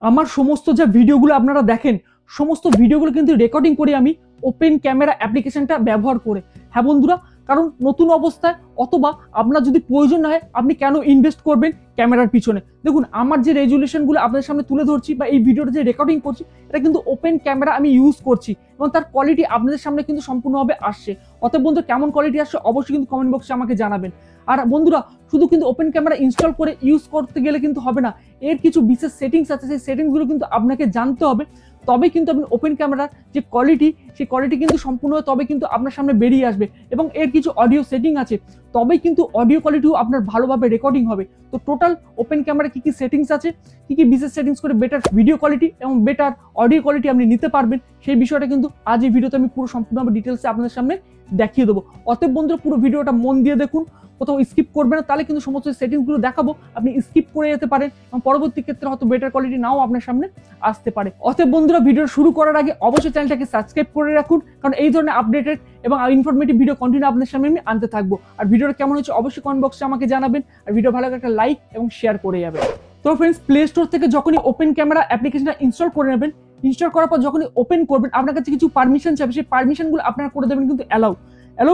আমার সমস্ত যে ভিডিওগুলো আপনারা দেখেন, সমস্ত ভিডিওগুলো কিন্তু রেকর্ডিং করি আমি ওপেন ক্যামেরা অ্যাপ্লিকেশনটা ব্যবহার করে। হ্যাঁ বন্ধুরা, কারণ নতুন অবস্থায় অথবা আপনার যদি প্রয়োজন না হয় আপনি কেন ইনভেস্ট করবেন ক্যামেরার পিছনে। দেখুন আমার যে রেজুলেশনগুলো আপনাদের সামনে তুলে ধরছি বা এই ভিডিওটা যে রেকর্ডিং করছি, এটা কিন্তু ওপেন ক্যামেরা আমি ইউজ করছি এবং তার কোয়ালিটি আপনাদের সামনে কিন্তু সম্পূর্ণভাবে আসছে। অতএব বন্ধুরা, কেমন কোয়ালিটি আসছে অবশ্যই কিন্তু কমেন্ট বক্সে আমাকে জানাবেন। আর বন্ধুরা, শুধু কিন্তু ওপেন ক্যামেরা ইনস্টল করে ইউজ করতে গেলে কিন্তু হবে না, এর কিছু বিশেষ সেটিংস আছে, সেই সেটিংসগুলো কিন্তু আপনাকে জানতে হবে। তবে কিন্তু আপনি ওপেন ক্যামেরার যে কোয়ালিটি, সেই কোয়ালিটি কিন্তু সম্পূর্ণ তবে কিন্তু আপনার সামনে বেরিয়ে আসবে। এবং এর কিছু অডিও সেটিং আছে, তবেই কিন্তু অডিও কোয়ালিটিও আপনার ভালোভাবে রেকর্ডিং হবে। তো টোটাল ওপেন ক্যামেরা কি কি সেটিংস আছে, কি কি বিশেষ সেটিংস করে বেটার ভিডিও কোয়ালিটি এবং বেটার অডিও কোয়ালিটি আপনি নিতে পারবেন, সেই বিষয়টা কিন্তু আজ এই ভিডিওতে আমি পুরো সম্পূর্ণভাবে ডিটেলসে আপনাদের সামনে দেখিয়ে দেবো। অতএব বন্ধুরা, পুরো ভিডিওটা মন দিয়ে দেখুন, কোথাও স্কিপ করবে না, তাহলে কিন্তু সমস্ত সেটিংসগুলো দেখাবো আপনি স্কিপ করে যেতে পারেন এবং পরবর্তী ক্ষেত্রে হয়তো বেটার কোয়ালিটি নাও আপনার সামনে আসতে পারে। অতএব বন্ধুরা, ভিডিও শুরু করার আগে অবশ্যই চ্যানেলটাকে সাবস্ক্রাইব করে রাখুন, কারণ এই ধরনের আপডেটেড এবং ইনফরমেটিভ ভিডিও কন্টিনিউ আপনাদের সামনে আমি আনতে থাকবো। আর ভিডিওটা কেমন হচ্ছে অবশ্যই কমেন্ট বক্সে আমাকে জানাবেন, আর ভিডিও ভালো লাগলে একটা লাইক এবং শেয়ার করে যাবেন। তো ফ্রেন্ডস, প্লে স্টোর থেকে যখনই ওপেন ক্যামেরা অ্যাপ্লিকেশনটা ইনস্টল করে নেবেন, ইনস্টল করার পর যখনই ওপেন করবেন আপনার কাছে কিছু পারমিশন চাইবে, সেই পারমিশনগুলো আপনারা করে দেবেন কিন্তু অ্যালাউ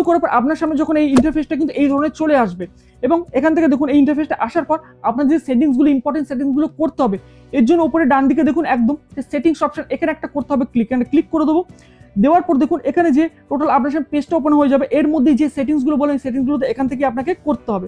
করার পর আপনার সামনে যখন এই ইন্টারফেসটা কিন্তু এই ধরনের চলে আসবে। এবং এখান থেকে দেখুন এই ইন্টারফেসটা আসার পর আপনার যে সেটিংসগুলো ইম্পর্টেন্ট সেটিংসগুলো করতে হবে, এর জন্য উপরে ডান দিকে দেখুন একদম সেটিংস অপশন, এখানে একটা করতে হবে ক্লিক, এখানে ক্লিক করে দেবো। দেওয়ার পর দেখুন এখানে যে টোটাল আপনার সামনে পেজটা ওপেন হয়ে যাবে, এর মধ্যে যে সেটিংসগুলো বলেন সেটিংসগুলো এখান থেকে আপনাকে করতে হবে।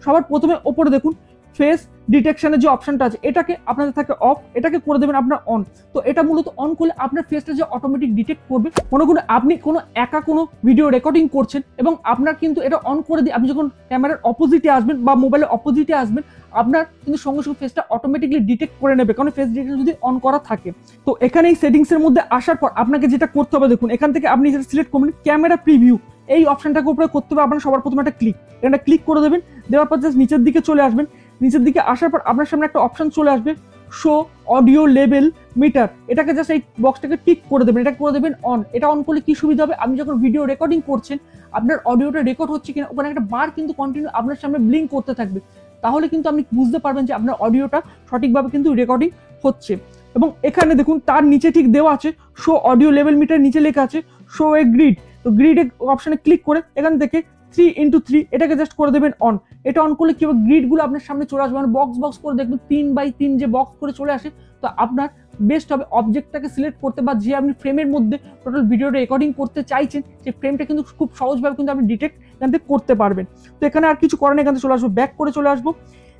সবার প্রথমে ওপরে দেখুন ফেস ডিটেকশনের যে অপশনটা আছে, এটাকে আপনাদের থাকে অফ, এটাকে করে দেবেন আপনার অন। তো এটা মূলত অন করলে আপনার ফেসটা যে অটোমেটিক ডিটেক্ট করবে। মনে করুন আপনি কোনো একা কোনো ভিডিও রেকর্ডিং করছেন এবং আপনার কিন্তু এটা অন করে দিয়ে আপনি যখন ক্যামেরার অপোজিটে আসবেন বা মোবাইলের অপোজিটে আসবেন, আপনার কিন্তু সঙ্গে সঙ্গে ফেসটা অটোমেটিকলি ডিটেক্ট করে নেবে, কারণ ফেস ডিটেকশন যদি অন করা থাকে। তো এখানে এই সেটিংসের মধ্যে আসার পর আপনাকে যেটা করতে হবে, দেখুন এখান থেকে আপনি যেটা সিলেক্ট করবেন ক্যামেরা প্রিভিউ, এই অপশনটাকে উপরে করতে হবে আপনার। সবার প্রথমে একটা ক্লিক, এটা ক্লিক করে দেবেন। দেওয়ার পর জাস্ট নিচের দিকে চলে আসবেন। নিচের দিকে আসার পর আপনার সামনে একটা অপশন চলে আসবে শো অডিও লেভেল মিটার, এটাকে জাস্ট এই বক্সটাকে টিক করে দেবেন, এটা করে দেবেন অন। এটা অন করলে কি সুবিধা হবে, আপনি যখন ভিডিও রেকর্ডিং করছেন আপনার অডিওটা রেকর্ড হচ্ছে কিনা ওখানে একটা বার কিন্তু কন্টিনিউ আপনার সামনে ব্লিঙ্ক করতে থাকবে, তাহলে কিন্তু আপনি বুঝতে পারবেন যে আপনার অডিওটা সঠিকভাবে কিন্তু রেকর্ডিং হচ্ছে। এবং এখানে দেখুন তার নিচে ঠিক দেওয়া আছে শো অডিও লেভেল মিটার, নিচে লেখা আছে শো এ গ্রিড। তো গ্রিড অপশনে ক্লিক করে এখান থেকে 3x3 এটাকে জাস্ট করে দেবেন অন। এটা অন করলে কি হবে, গ্রিডগুলো আপনার সামনে চলে আসবে, মানে বক্স করে দেখবেন 3x3 যে বক্স করে চলে আসে। তো আপনার বেস্ট হবে অবজেক্টটাকে সিলেক্ট করতে, বা যে আপনি ফ্রেমের মধ্যে টোটাল ভিডিওটা রেকর্ডিং করতে চাইছেন সেই ফ্রেমটা কিন্তু খুব সহজভাবে কিন্তু আপনি ডিটেক্ট এখান থেকে করতে পারবেন। তো এখানে আর কিছু করার নেই, এখান থেকে চলে আসবো, ব্যাক করে চলে আসবো।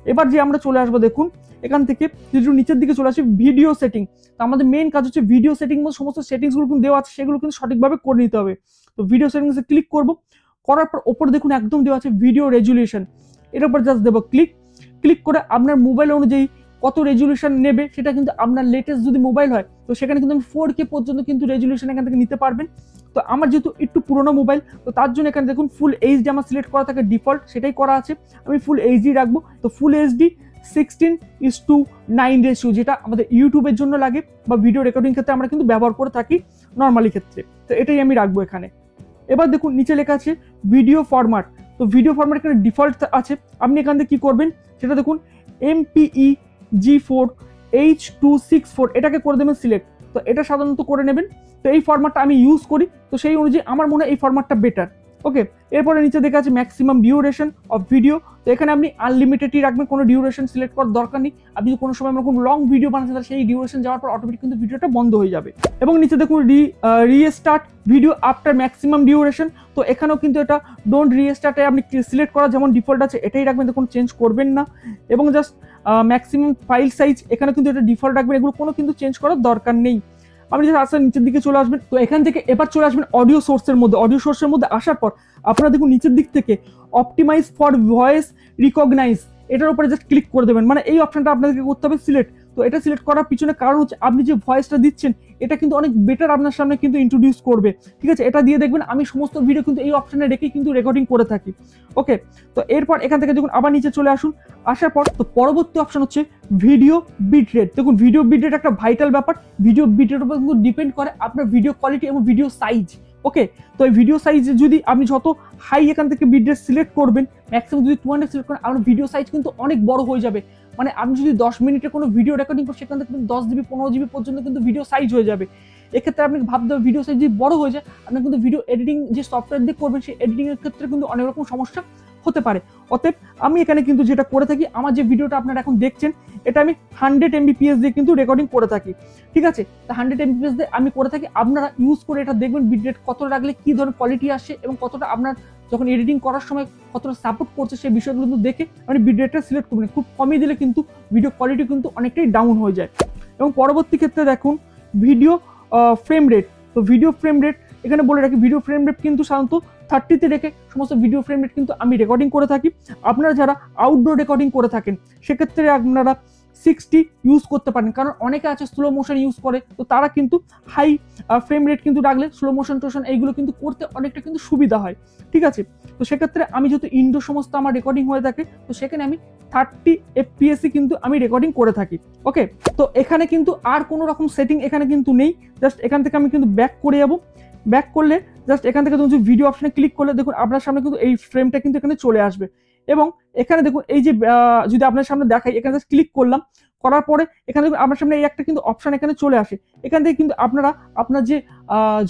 এবার যে আমরা চলে আসবো দেখুন এখান থেকে যদি নিচের দিকে চলে আসি ভিডিও সেটিং, তো আমাদের মেইন কাজ হচ্ছে ভিডিও সেটিং, সমস্ত সেটিংসগুলো কিন্তু দেওয়া আছে সেগুলো কিন্তু সঠিকভাবে করে নিতে হবে। তো ভিডিও সেটিংসে ক্লিক করবো, করার পর ওপরে দেখুন একদম দেওয়া আছে ভিডিও রেজুলেশন, এর উপর জাস্ট দেবো ক্লিক করে আপনার মোবাইল অনুযায়ী কত রেজুলেশন নেবে সেটা কিন্তু আপনার লেটেস্ট যদি মোবাইল হয় তো সেখানে কিন্তু 4K পর্যন্ত কিন্তু রেজুলেশন এখান থেকে নিতে পারবেন। তো আমার যেহেতু একটু পুরোনো মোবাইল, তো তার জন্য এখানে দেখুন ফুল এইচডি আমার সিলেক্ট করা থাকে, ডিফল্ট সেটাই করা আছে, আমি ফুল এইচডি রাখবো। তো ফুল এইচডি 16:9 রেশিও, যেটা আমাদের ইউটিউবের জন্য লাগে বা ভিডিও রেকর্ডিং ক্ষেত্রে আমরা কিন্তু ব্যবহার করে থাকি নর্মালি ক্ষেত্রে, তো এটাই আমি রাখবো এখানে। এবার দেখুন নিচে লেখা আছে ভিডিও ফরম্যাট, তো ভিডিও ফরম্যাট এখানে ডিফল্ট আছে, আপনি এখান থেকে কি করবেন সেটা দেখুন MPEG-4H.264 এটাকে করে দেবেন সিলেক্ট। তো এটা সাধারণত করে নেবেন, তো এই ফরম্যাটটা আমি ইউজ করি, তো সেই অনুযায়ী আমার মনে হয় এই ফরম্যাটটা বেটার। ওকে, এরপরে নিচে দেখা আছে ম্যাক্সিমাম ডিউরেশন অফ ভিডিও, তো এখানে আপনি আনলিমিটেডই রাখবেন, কোনো ডিউরেশন সিলেক্ট করার দরকার নেই। আপনি কোনো সময় কোনো লং ভিডিও বানাচ্ছেন তাহলে সেই ডিউরেশন যাওয়ার পর অটোমেটিক কিন্তু ভিডিওটা বন্ধ হয়ে যাবে। এবং নিচে দেখুন restart video after maximum duration, তো এখানেও কিন্তু এটা ডোন্ট রিস্টার্টে আপনি সিলেক্ট করা যেমন ডিফল্ট আছে এটাই রাখবেন, কোনো চেঞ্জ করবেন না। এবং জাস্ট ম্যাক্সিমাম ফাইল সাইজ এখানে কিন্তু এটা ডিফল্ট রাখবেন, এগুলো কোনো কিন্তু চেঞ্জ করার দরকার নেই। আপনি যদি আসার নিচের দিকে চলে আসবেন, তো এখান থেকে এবার চলে আসবেন অডিও সোর্সের মধ্যে আসার পর আপনারা দেখুন নিচের দিক থেকে অপটিমাইজ ফর ভয়েস রিকগনাইজ, এটার উপরে জাস্ট ক্লিক করে দেবেন, মানে এই অপশনটা আপনাদেরকে করতে হবে সিলেক্ট। তো এটা সিলেক্ট করার পিছনে কারণ হচ্ছে আপনি যে ভয়েসটা দিচ্ছেন এটা কিন্তু অনেক বেটার আপনার সামনে কিন্তু ইন্ট্রোডিউস করবে, ঠিক আছে। এটা দিয়ে দেখবেন আমি সমস্ত ভিডিও কিন্তু এই অপশনে রেখে কিন্তু রেকর্ডিং করে থাকি। ওকে, তো এরপর এখান থেকে দেখুন আবার নিচে চলে আসুন, আসার পর তো পরবর্তী অপশন হচ্ছে ভিডিও বিট রেট। দেখুন ভিডিও বিট রেট একটা ভাইটাল ব্যাপার, ভিডিও বিট রেটের উপর কিন্তু ডিপেন্ড করে আপনার ভিডিও কোয়ালিটি এবং ভিডিও সাইজ। ওকে, তো এই ভিডিও সাইজ যদি আপনি যত হাই এখান থেকে বিট রেট সিলেক্ট করবেন, ম্যাক্সিমাম যদি 200 সিলেক্ট করেন আপনার ভিডিও সাইজ কিন্তু অনেক বড় হয়ে যাবে। মানে আপনি যদি 10 মিনিটের কোনো ভিডিও রেকর্ডিং করেন সেখান থেকে কিন্তু 10 জিবি 15 জিবি পর্যন্ত কিন্তু ভিডিও সাইজ হয়ে যাবে। এক্ষেত্রে আপনি ভাবতে হবে ভিডিও সাইজ যদি বড় হয়ে যায় আপনার কিন্তু ভিডিও এডিটিং যে সফটওয়্যার দিয়ে করবেন সেই এডিটিংয়ের ক্ষেত্রে কিন্তু অনেক রকম সমস্যা হতে পারে। অতএব আমি এখানে কিন্তু যেটা করে থাকি, আমার যে ভিডিওটা আপনারা এখন দেখছেন এটা আমি 100 MBPS দিয়ে কিন্তু রেকর্ডিং করে থাকি, ঠিক আছে। তো 100 MBPS দিয়ে আমি করে থাকি, আপনারা ইউজ করে এটা দেখবেন বিট রেট কতটা রাখলে কী ধরনের কোয়ালিটি আসে এবং কতটা আপনার যখন এডিটিং করার সময় কতটা সাপোর্ট করছে সেই বিষয়গুলো কিন্তু দেখে আপনি বিট রেটটা সিলেক্ট করবেন। খুব কমই দিলে কিন্তু ভিডিও কোয়ালিটি কিন্তু অনেকটাই ডাউন হয়ে যায়। এবং পরবর্তী ক্ষেত্রে দেখুন ভিডিও ফ্রেম রেট। তো ভিডিও ফ্রেম রেট এখানে বলে রাখি, ভিডিও ফ্রেম রেট কিন্তু সাধারণত 30-তে রেখে সমস্ত ভিডিও ফ্রেম রেট কিন্তু আমি রেকর্ডিং করে থাকি। আপনারা যারা আউটডোর রেকর্ডিং করে থাকেন সেক্ষেত্রে আপনারা 60 ইউজ করতে পারেন, কারণ অনেকে আছে স্লো মোশন ইউজ করে, তো তারা কিন্তু হাই ফ্রেম রেট কিন্তু রাখলে স্লো মোশন টোশন এইগুলো কিন্তু করতে অনেকটা কিন্তু সুবিধা হয়, ঠিক আছে। তো সেক্ষেত্রে আমি যেহেতু ইনডোর সমস্ত আমার রেকর্ডিং হয়ে থাকে তো সেখানে আমি 30 FPS কিন্তু আমি রেকর্ডিং করে থাকি। ওকে, তো এখানে কিন্তু আর কোনো রকম সেটিং এখানে কিন্তু নেই। জাস্ট এখান থেকে আমি কিন্তু ব্যাক করে যাবো। ব্যাক করলে জাস্ট এখান থেকে তুমি ভিডিও অপশনে ক্লিক করলে দেখুন আপনার সামনে কিন্তু এই ফ্রেমটা কিন্তু এখানে চলে আসবে। এবং এখানে দেখুন এই যে যদি আপনার সামনে দেখাই, এখানে জাস্ট ক্লিক করলাম, করার পরে এখানে দেখুন আপনার সামনে এই একটা কিন্তু অপশন এখানে চলে আসে। এখান থেকে কিন্তু আপনারা আপনার যে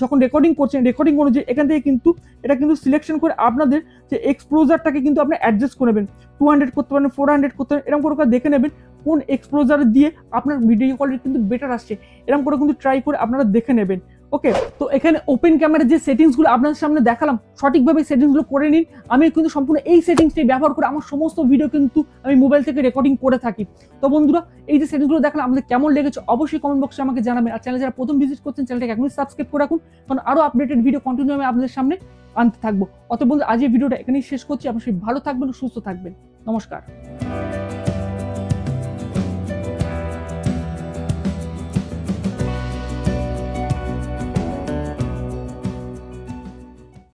যখন রেকর্ডিং করছেন রেকর্ডিং অনুযায়ী এখান থেকে কিন্তু এটা কিন্তু সিলেকশন করে আপনাদের যে এক্সপোজারটাকে কিন্তু আপনি অ্যাডজাস্ট করে নেবেন। 200 করতে পারেন, 400 করতে পারেন, এরকম করে দেখে নেবেন কোন এক্সপোজার দিয়ে আপনার ভিডিও কোয়ালিটি কিন্তু বেটার আসছে। এরকম করে কিন্তু ট্রাই করে আপনারা দেখে নেবেন। ওকে, তো এখানে ওপেন ক্যামেরার যে সেটিংসগুলো আপনাদের সামনে দেখালাম সঠিকভাবে সেটিংসগুলো করে নিন। আমি কিন্তু সম্পূর্ণ এই সেটিংসটাই ব্যবহার করে আমার সমস্ত ভিডিও কিন্তু আমি মোবাইল থেকে রেকর্ডিং করে থাকি। তো বন্ধুরা, এই যে সেটিংসগুলো দেখালাম আপনাদের কেমন লেগেছে অবশ্যই কমেন্ট বক্সে আমাকে জানাবেন। আর চ্যানেল যারা প্রথম ভিজিট করছেন চ্যানেলটাকে এখনই সাবস্ক্রাইব করে রাখুন, কারণ আরও আপডেটেড ভিডিও কন্টিনিউ আমি আপনাদের সামনে আনতে থাকবো। অত বন্ধু আজ এই ভিডিওটা এখানেই শেষ করছি। অবশ্যই ভালো থাকবেন, সুস্থ থাকবেন। নমস্কার।